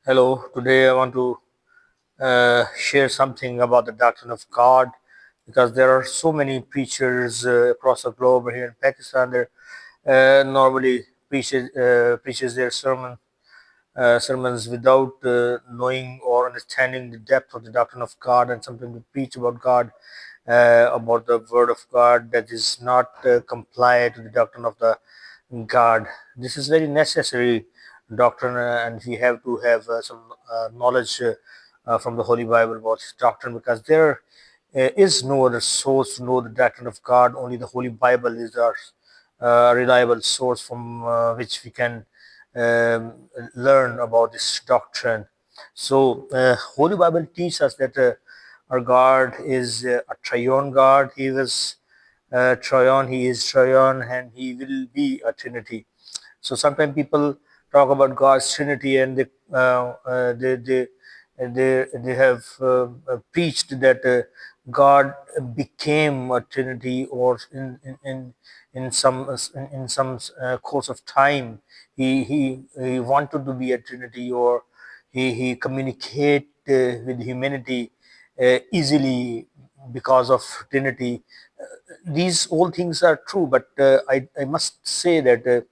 Hello, today I want to share something about the doctrine of God because there are so many preachers across the globe. Here in Pakistan, they normally preaches their sermons without knowing or understanding the depth of the doctrine of God, and sometimes we preach about God, about the Word of God that is not comply to the doctrine of the God. This is very necessary doctrine, and we have to have some knowledge from the Holy Bible about this doctrine, because there is no other source to know the doctrine of God. Only the Holy Bible is our reliable source from which we can learn about this doctrine. So, Holy Bible teaches us that our God is a triune God. He was Triune, He is Triune, and He will be a Trinity. So sometimes people talk about God's Trinity, and they have preached that God became a Trinity, or in some course of time he wanted to be a Trinity, or he communicate with humanity easily because of Trinity. These all things are true, but I must say that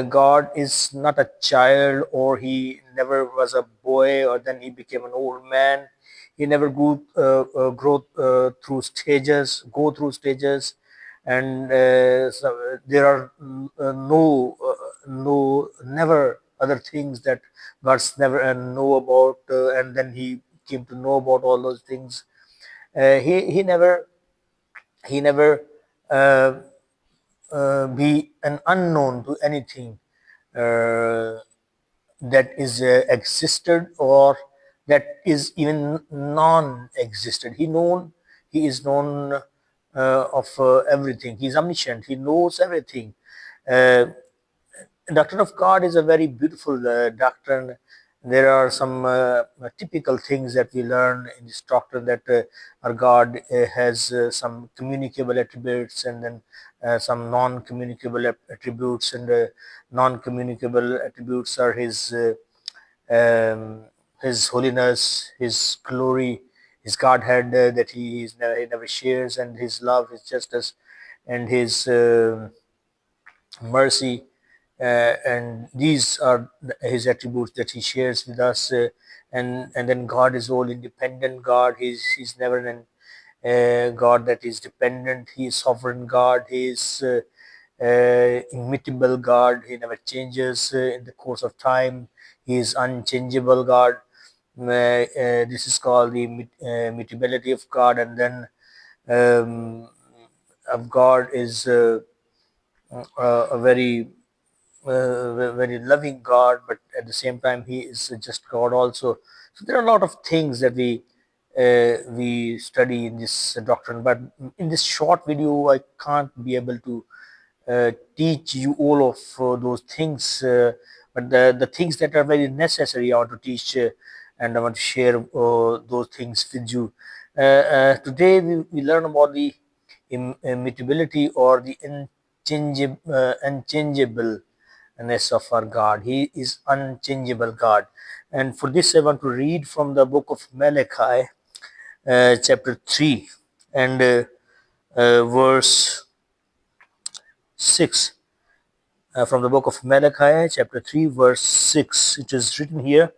God is not a child, or he never was a boy, or then he became an old man. He never grow through stages, go through stages, and so there are never other things that God's never know about, and then he came to know about all those things. He never uh, be an unknown to anything uh, that is existed, or that is even non-existent. He is known of everything. He's omniscient. He knows everything. uh, Doctrine of God is a very beautiful doctrine. There are some typical things that we learn in this doctrine, that our God has some communicable attributes, and then some non-communicable attributes, and non-communicable attributes are his holiness, his glory, his Godhead that he never shares, and his love, his justice, and his mercy, and these are his attributes that he shares with us. And then God is all independent God. He's never an God that is dependent. He is sovereign God. He is immutable God. He never changes in the course of time. He is unchangeable God. This is called the immutability of God. And then um, of God is a very loving God, but at the same time, He is just God also. So there are a lot of things that we study in this doctrine, but in this short video, I can't be able to teach you all of those things. But the things that are very necessary, I want to teach, and I want to share those things with you. Today, we learn about the immutability, or the unchangeableness of our God. He is unchangeable God. And for this, I want to read from the book of Malachi, chapter 3, and verse 6. From the book of Malachi, chapter 3, verse 6. It is written here,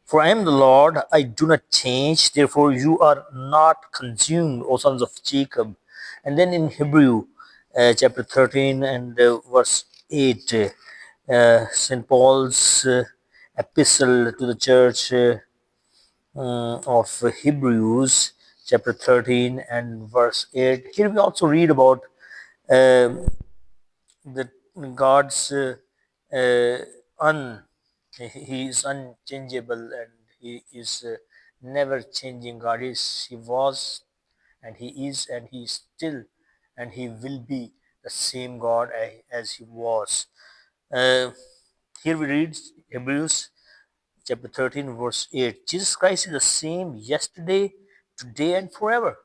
"For I am the Lord, I do not change, therefore you are not consumed, O sons of Jacob." And then in Hebrew, chapter 13 and verse 8, St. Paul's epistle to the church of Hebrews, chapter 13 and verse 8. Here we also read about um the God's uh, un he is unchangeable, and he is never changing God. He was, and he is, and he is still, and he will be the same God as he was. Uh, Here we read Hebrews chapter 13, verse 8. Jesus Christ is the same yesterday, today, and forever.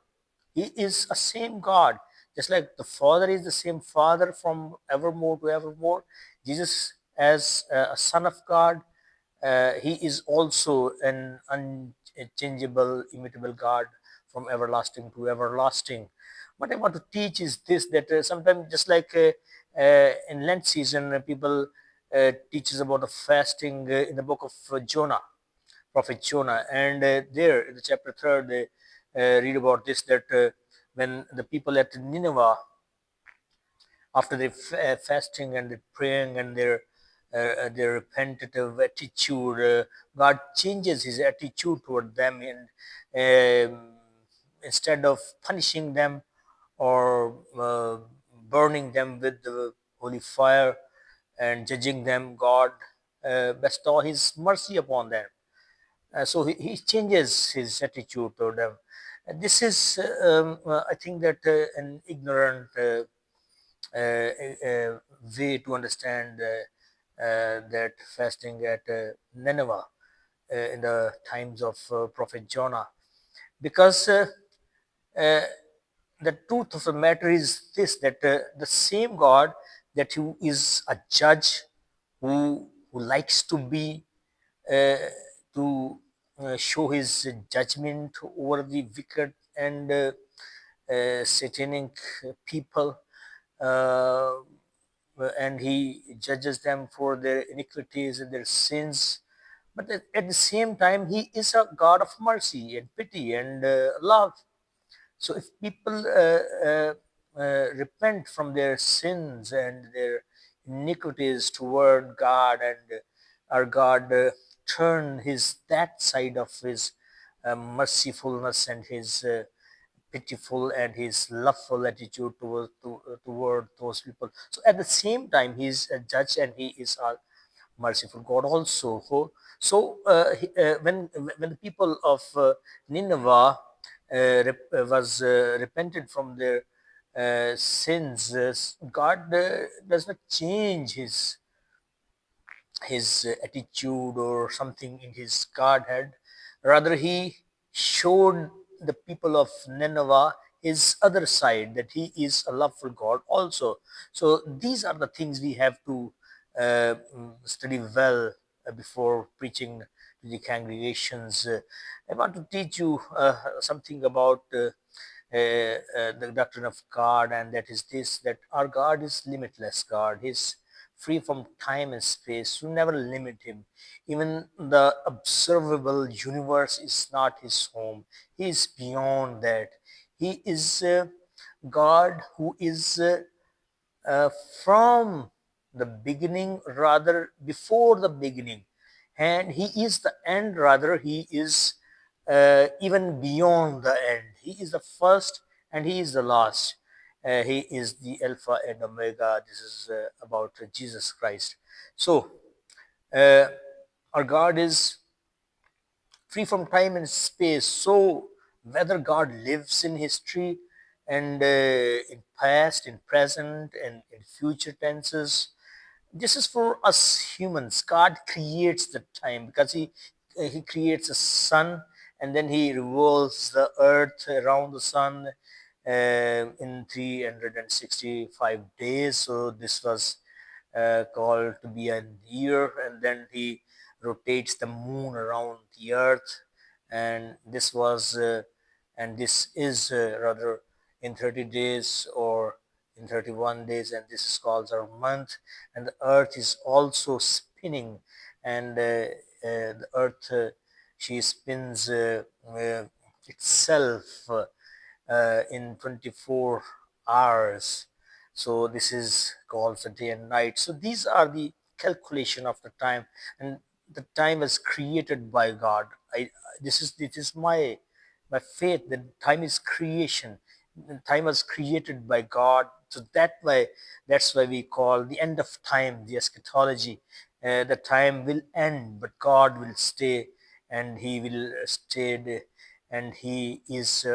He is a same God. Just like the Father is the same Father from evermore to evermore, Jesus, as a Son of God, He is also an unchangeable, immutable God from everlasting to everlasting. What I want to teach is this: that sometimes, just like in Lent season, people teaches about the fasting in the book of Jonah, prophet Jonah, and there in the chapter third, they read about this, that when the people at Nineveh, after their fasting and their praying and their repentative attitude, God changes His attitude toward them, and instead of punishing them or burning them with the holy fire and judging them, God bestow His mercy upon them. So he changes his attitude toward them. And this is, I think, that an ignorant way to understand that fasting at Nineveh in the times of Prophet Jonah, because uh, the truth of the matter is this, that the same God, that who is a judge, who likes to be uh, to show his judgment over the wicked and satanic people, uh, and he judges them for their iniquities and their sins. But at the same time, he is a God of mercy and pity and love. So if people repent from their sins and their iniquities toward God, and our God turn his that side of his mercifulness and his pitiful and his loveful attitude toward those people. So at the same time, he is a judge and he is a merciful God also. When the people of Nineveh was repented from their sins, God does not change his attitude or something in his Godhead. Rather, he showed the people of Nineveh his other side, that he is a loveful God also. So these are the things we have to study well before preaching to the congregations. I want to teach you something about the doctrine of God, and that is this: that our God is limitless God. He's free from time and space. You never limit him. Even the observable universe is not his home. He is beyond that. He is God who is uh, from the beginning, rather before the beginning, and he is the end, rather he is even beyond the end. He is the first and he is the last. He is the Alpha and Omega. This is about Jesus Christ. So uh, our God is free from time and space. So whether God lives in history and in past, in present, and in future tenses, this is for us humans. God creates the time because he creates a sun, and then he revolves the earth around the sun in 365 days. So this was called to be a year, and then he rotates the moon around the earth, and this is rather in 30 days or in 31 days, and this is called our month. And the earth is also spinning, and the earth, she spins itself in 24 hours. So this is called the day and night. So these are the calculation of the time, and the time is created by God. This is my faith that time is creation. Time was created by God. So that's why we call the end of time the eschatology. The time will end, but God will stay, and He will stay, and He is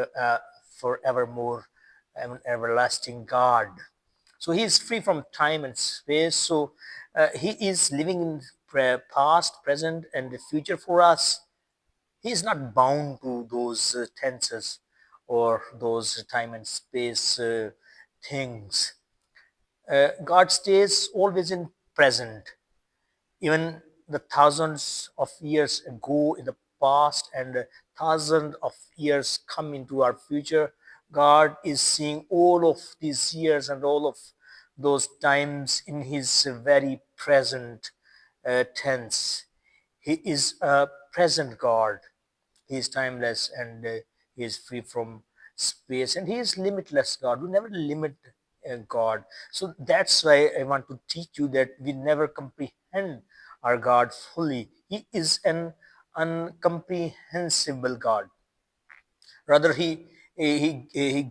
forevermore an everlasting God. So He is free from time and space. So He is living in past, present, and the future for us. He is not bound to those tenses or those time and space things. God stays always in present, even the thousands of years ago in the past and thousands of years come into our future. God is seeing all of these years and all of those times in His very present tense. He is a present God. He is timeless and He is free from space and He is limitless God. We never limit God. So that's why I want to teach you that we never comprehend our God fully. He is an uncomprehensible God. Rather, he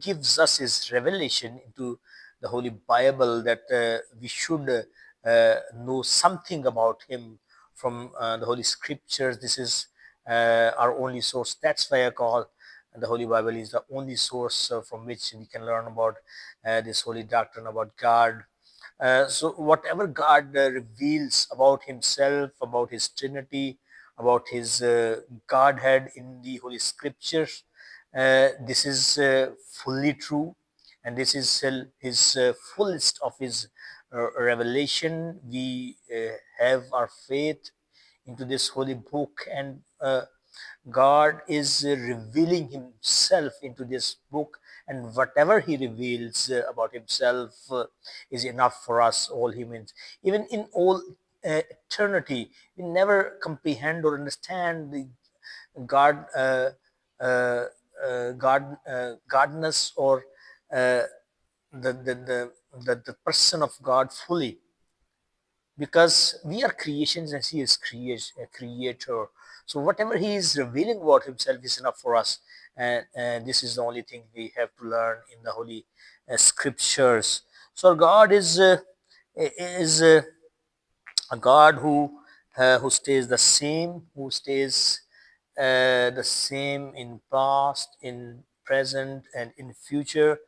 gives us his revelation into the Holy Bible that we should know something about him from the Holy Scriptures. This is our only source. That's why I call the Holy Bible is the only source from which we can learn about this holy doctrine about God. So whatever God reveals about himself, about his Trinity, about his Godhead in the Holy Scriptures, this is fully true, and this is his fullest of his revelation. We have our faith into this holy book, and God is revealing Himself into this book, and whatever He reveals about Himself is enough for us, all humans. Even in all eternity, we never comprehend or understand the God, godness or uh, the, the, the, the person of God fully, because we are creations and he is a creator. So whatever he is revealing about himself is enough for us, and this is the only thing we have to learn in the holy scriptures. So God is a God who stays the same, who stays the same in past, in present, and in future.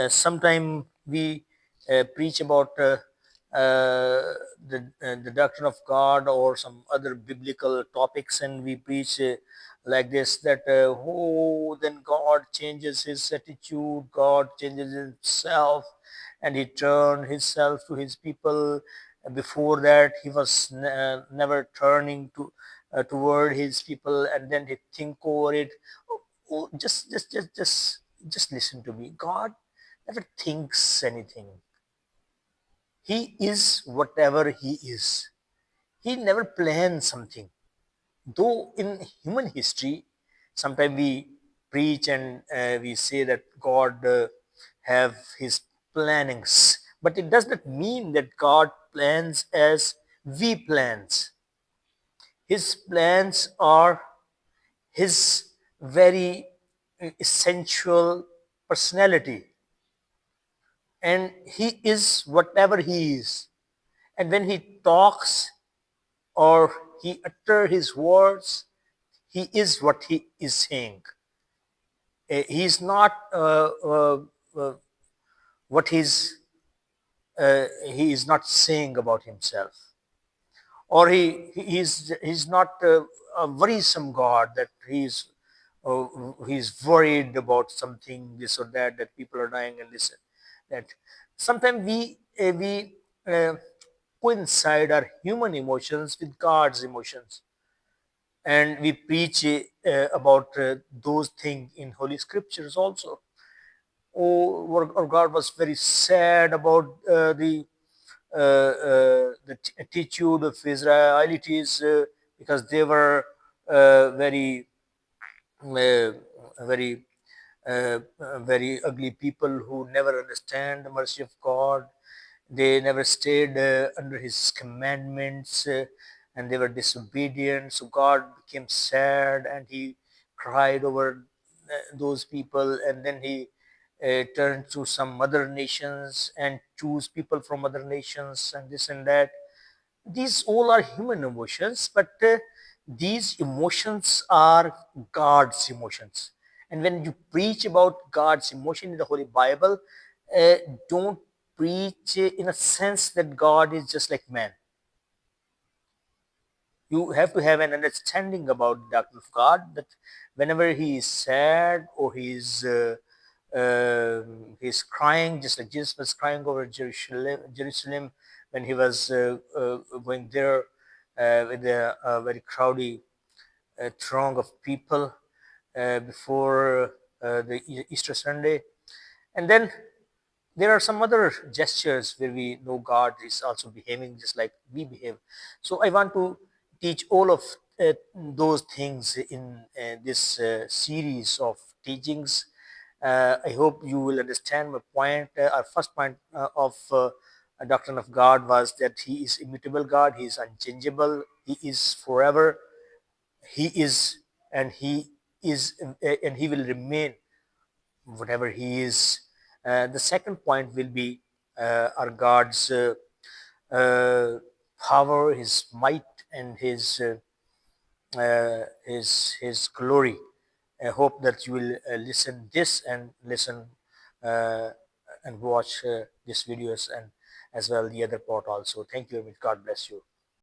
Sometime we preach about the doctrine of God or some other biblical topics, and we preach like this that oh, then God changes his attitude, God changes himself, and he turned himself to his people. Before that, he was never turning toward his people, and then he think over it. Oh, just listen to me. God never thinks anything. He is whatever he is. He never plans something. Though in human history, sometimes we preach and we say that God have his plannings, but it does not mean that God plans as we plans. His plans are his very essential personality, and he is whatever he is. And when he talks or he utter his words, he is what he is saying. He is not uh, what he is not saying about himself, or he's not a worrisome God that he's worried about something this or that, that people are dying and this that. Sometimes we coincide our human emotions with God's emotions, and we preach about those things in Holy Scriptures also. Or God was very sad about the attitude of Israelites because they were very uh, very very ugly people who never understand the mercy of God. They never stayed under His commandments, and they were disobedient. So God became sad and He cried over those people, and then He turned to some other nations and choose people from other nations and this and that. These all are human emotions, but these emotions are God's emotions. And when you preach about God's emotion in the Holy Bible, uh, don't preach in a sense that God is just like man. You have to have an understanding about the doctrine of God, that whenever he is sad or he's crying, just like Jesus was crying over Jerusalem when he was going there. with a very crowdy throng of people before the Easter Sunday. And then there are some other gestures where we know God is also behaving just like we behave. So I want to teach all of those things in this series of teachings. I hope you will understand my point. Our first point of a doctrine of God was that He is immutable God, He is unchangeable, He is forever, He is, and He is, and He will remain whatever He is. The second point will be our God's power, His might, and His glory. I hope that you will listen this and listen uh, and watch this videos and as well the other part also. Thank you, and God bless you.